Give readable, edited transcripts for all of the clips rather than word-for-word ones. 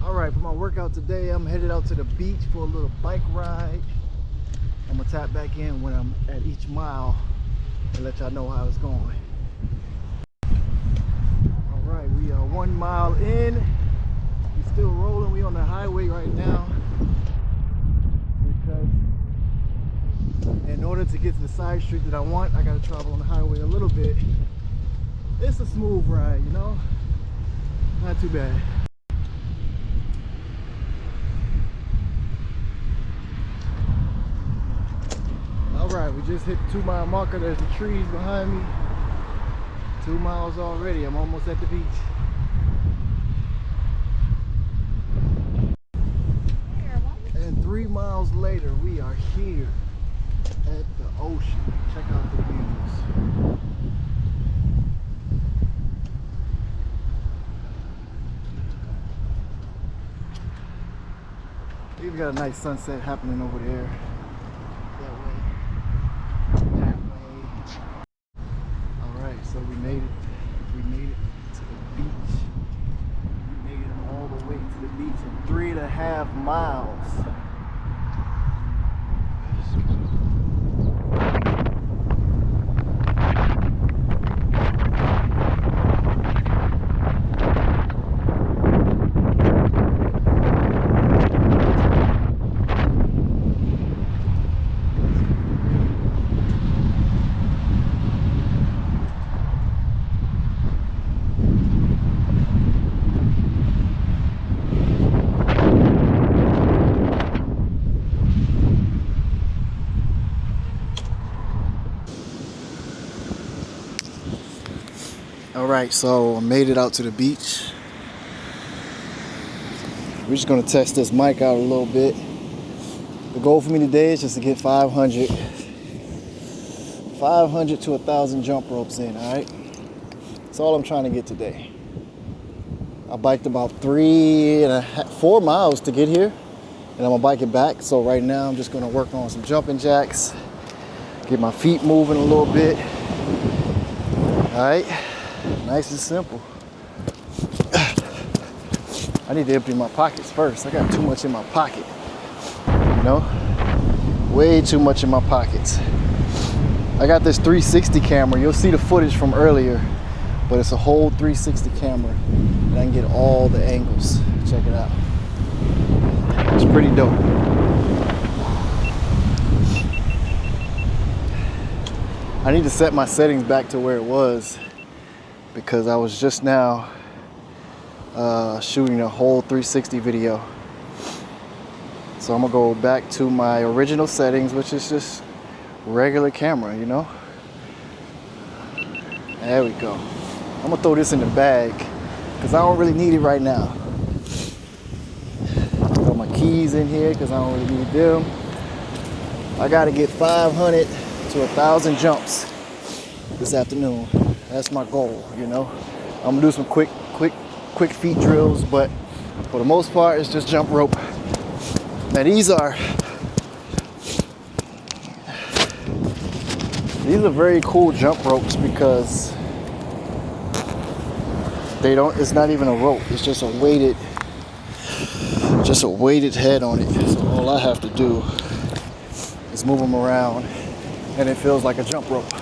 Alright, for my workout today, I'm headed out to the beach for a little bike ride. I'm gonna tap back in when I'm at each mile and let y'all know how it's going. Alright, we are 1 mile in. We're still rolling. We on the highway right now because in order to get to the side street that I want, I gotta travel on the highway a little bit. It's a smooth ride, you know? Not too bad. Alright, we just hit the 2 mile marker. There's the trees behind me. 2 miles already. I'm almost at the beach. And 3 miles later, we are here at the ocean. Check out the views. We've got a nice sunset happening over there. So we made it to the beach. We made it all the way to the beach in 3.5 miles. Alright, so I made it out to the beach. We're just going to test this mic out a little bit. The goal for me today is just to get 500 to 1,000 jump ropes in, alright? That's all I'm trying to get today. I biked about 4 miles to get here, and I'm going to bike it back. So right now I'm just going to work on some jumping jacks, get my feet moving a little bit. Alright? Nice and simple. I need to empty my pockets first. I got too much in my pocket. You know? Way too much in my pockets. I got this 360 camera. You'll see the footage from earlier, but it's a whole 360 camera. And I can get all the angles. Check it out. It's pretty dope. I need to set my settings back to where it was, because I was just now shooting a whole 360 video. So I'm gonna go back to my original settings, which is just regular camera, you know? There we go. I'm gonna throw this in the bag because I don't really need it right now. Got my keys in here because I don't really need them. I gotta get 500 to 1,000 jumps this afternoon. That's my goal, you know. I'm gonna do some quick feet drills, but for the most part, it's just jump rope. Now these are very cool jump ropes because it's not even a rope. It's just a weighted head on it. So all I have to do is move them around, and it feels like a jump rope.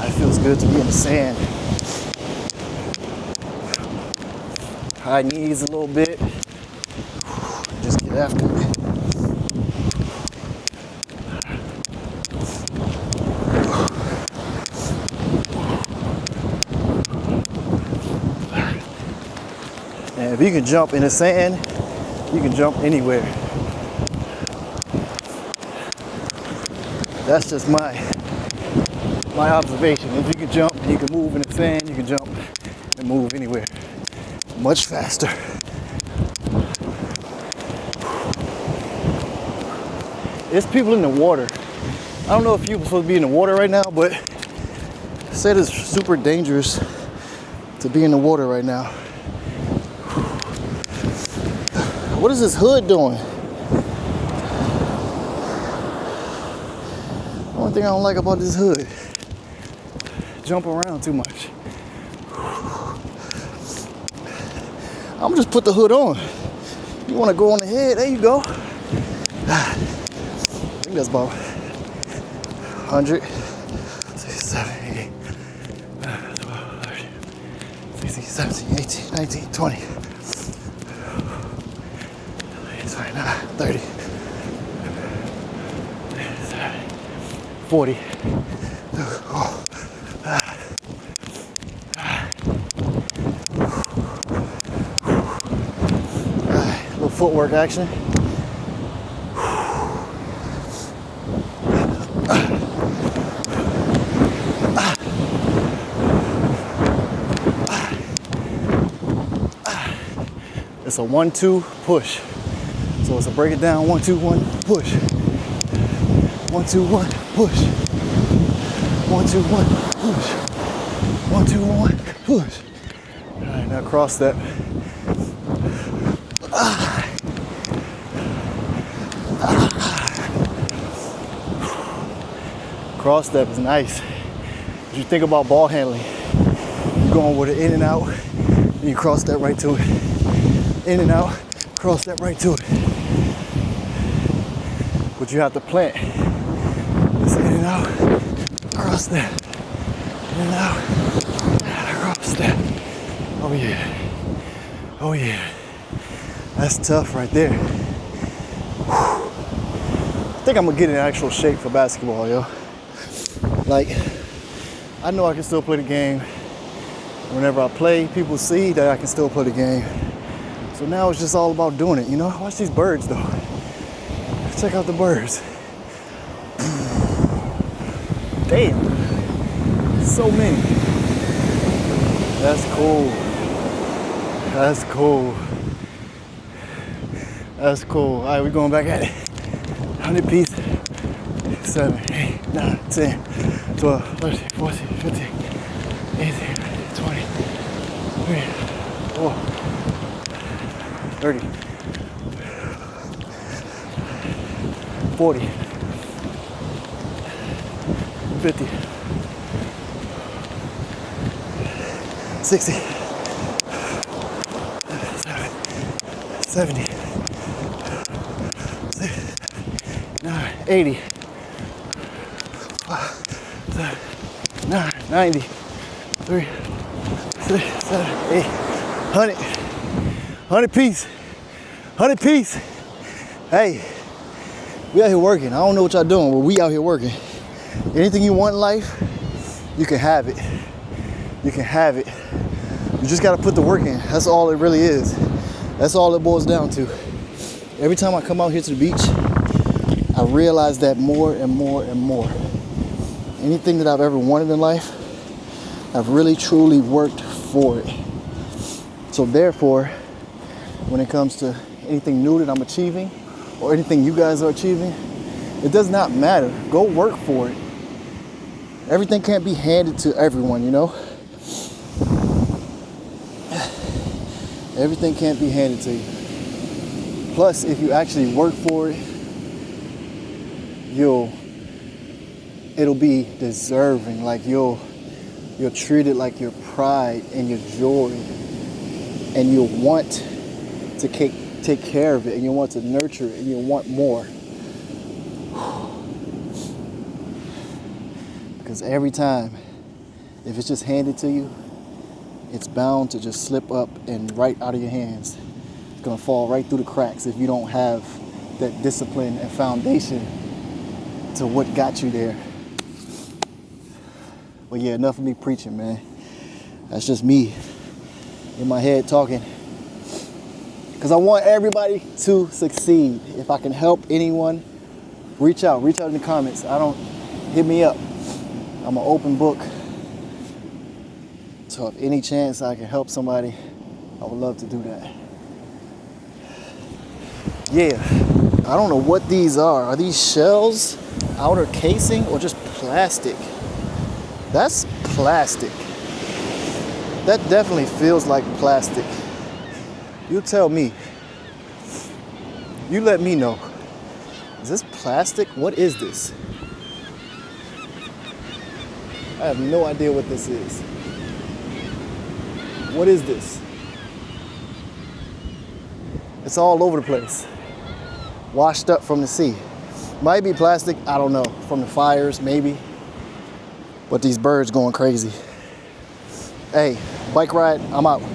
It feels good to be in the sand. High knees a little bit. Just get after it. And if you can jump in the sand, you can jump anywhere. That's just my observation. If you can jump and you can move in the sand, you can jump and move anywhere much faster. There's people in the water. I don't know if you're supposed to be in the water right now, but they said it's super dangerous to be in the water right now. What is this hood doing? One thing I don't like about this hood. jump around too much. I'm gonna just put the hood on. You wanna go on the head, there you go. I think that's about 100, 67, 8, 12, 13, 16, 17, 18, 19, 20, 29, 30, 40. Little footwork action. It's a 1-2 push. So it's a break it down, 1-2-1 push. 1-2-1 push. 1-2-1 push. 1-2-1 push. All right, now cross step. Cross step is nice. As you think about ball handling, you're going with it in and out, and you cross step right to it. In and out, cross step right to it. But you have to plant. It's in and out, cross step. In and out, cross step. Oh yeah. Oh yeah. That's tough right there. Whew. I think I'm gonna get in actual shape for basketball, yo. Like, I know I can still play the game. Whenever I play, people see that I can still play the game. So now it's just all about doing it, you know? Watch these birds though. Check out the birds. Damn, so many. That's cool. That's cool. That's cool. All right, we're going back at it. 100 piece. 7, 8, 9, 10, 12, 13, 14, 15, 18, 20, 24, 30, 40, 50, 60, 70, 9, 80, 9, 90, 3, 6, 7, 8, 100. 100 piece. 100 piece. Hey, we out here working. I don't know what y'all doing, but we out here working. Anything you want in life, you can have it. You can have it. You just gotta put the work in. That's all it really is. That's all it boils down to. Every time I come out here to the beach, I realize that more and more and more. Anything that I've ever wanted in life, I've really truly worked for it. So therefore, when it comes to anything new that I'm achieving or anything you guys are achieving, it does not matter. Go work for it. Everything can't be handed to everyone, you know? Everything can't be handed to you. Plus, if you actually work for it, it'll be deserving. Like you'll treat it like your pride and your joy, and you'll want to take care of it, and you'll want to nurture it, and you'll want more. Because every time, if it's just handed to you, it's bound to just slip up and right out of your hands. It's gonna fall right through the cracks if you don't have that discipline and foundation to what got you there. But yeah, enough of me preaching, man. That's just me in my head talking. Because I want everybody to succeed. If I can help anyone, reach out in the comments. Hit me up. I'm an open book. So if any chance I can help somebody, I would love to do that. Yeah, I don't know what these are. Are these shells, outer casing, or just plastic? That's plastic. That definitely feels like plastic. You tell me. You let me know. Is this plastic? What is this? I have no idea what this is. What is this? It's all over the place. Washed up from the sea. Might be plastic, I don't know. From the fires, maybe. But these birds going crazy. Hey, bike ride, I'm out. You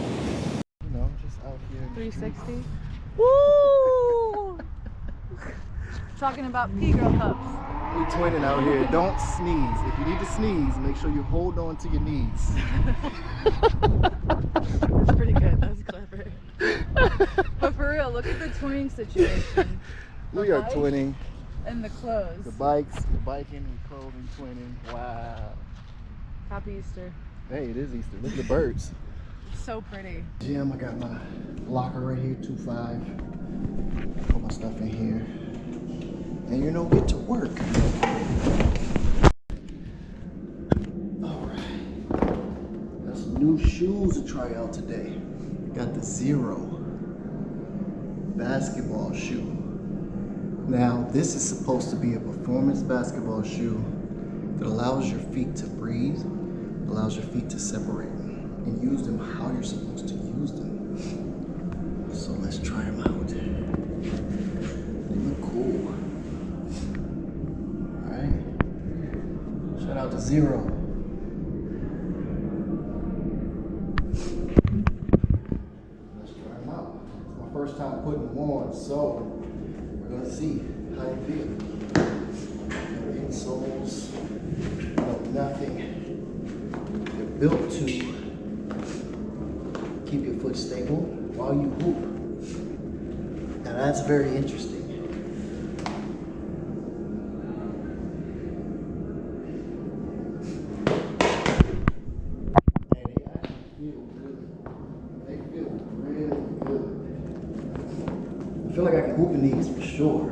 know, just out here. 360. Woo! Talking about P-girl cups. We twinning out here. Don't sneeze. If you need to sneeze, make sure you hold on to your knees. That's pretty good. That's clever. But for real, look at the twinning situation. We are twinning. And the clothes. The bikes, the biking, and clothing twinning. Wow. Happy Easter. Hey, it is Easter. Look at the birds. So pretty. Gym, I got my locker right here, 2.5. Put my stuff in here. And you know, get to work. Alright. Got some new shoes to try out today. Got the Xero basketball shoe. Now, this is supposed to be a performance basketball shoe that allows your feet to breathe, allows your feet to separate, and use them how you're supposed to use them. So let's try them out. They look cool. Alright. Shout out to Xero. Let's try them out. It's my first time putting them on, so we're gonna see how they feel. No insoles, no nothing. They're built to keep your foot stable while you hoop. Now that's very interesting. Hey, they actually feel good. They feel really good. I feel like I can hoop in these for sure.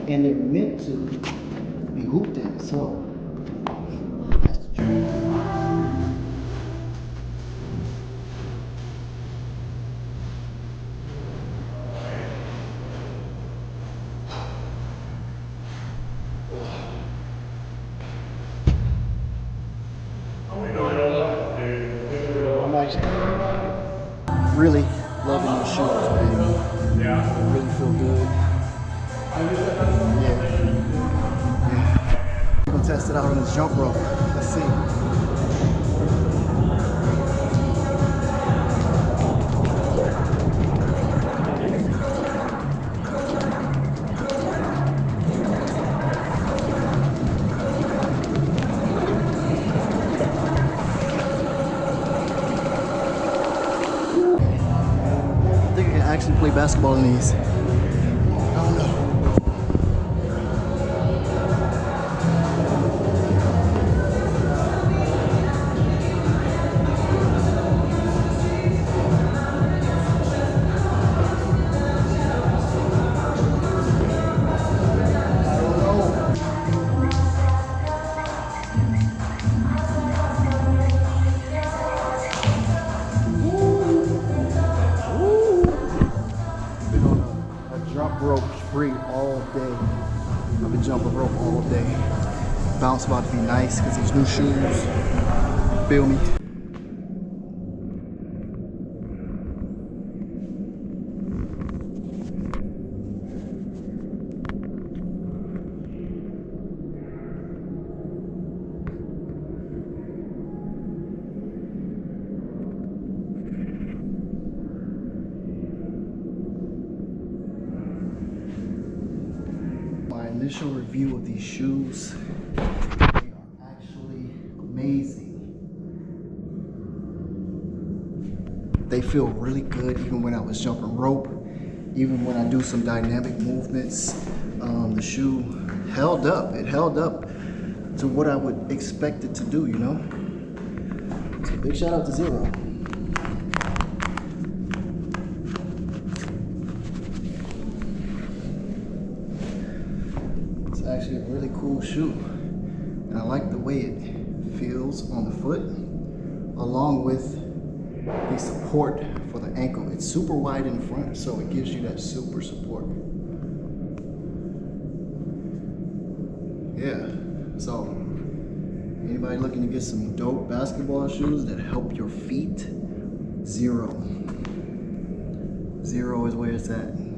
And they're meant to be hooped in, so that's the truth. I'm actually really loving these shoes, man. They really feel good. Yeah. We're gonna test it out on this jump rope. Let's see. I think I can actually play basketball in these. I don't know. Jump rope free all day. I've been jumping rope all day. Bounce about to be nice because these new shoes. Feel me? Initial review of these shoes, they are actually amazing. They feel really good even when I was jumping rope, even when I do some dynamic movements. The shoe held up. It held up to what I would expect it to do, you know? So big shout out to Xero. Actually a really cool shoe, and I like the way it feels on the foot along with the support for the ankle. It's super wide in front, so it gives you that super support. Yeah, so anyway, Anybody looking to get some dope basketball shoes that help your feet? Xero. Xero is where it's at.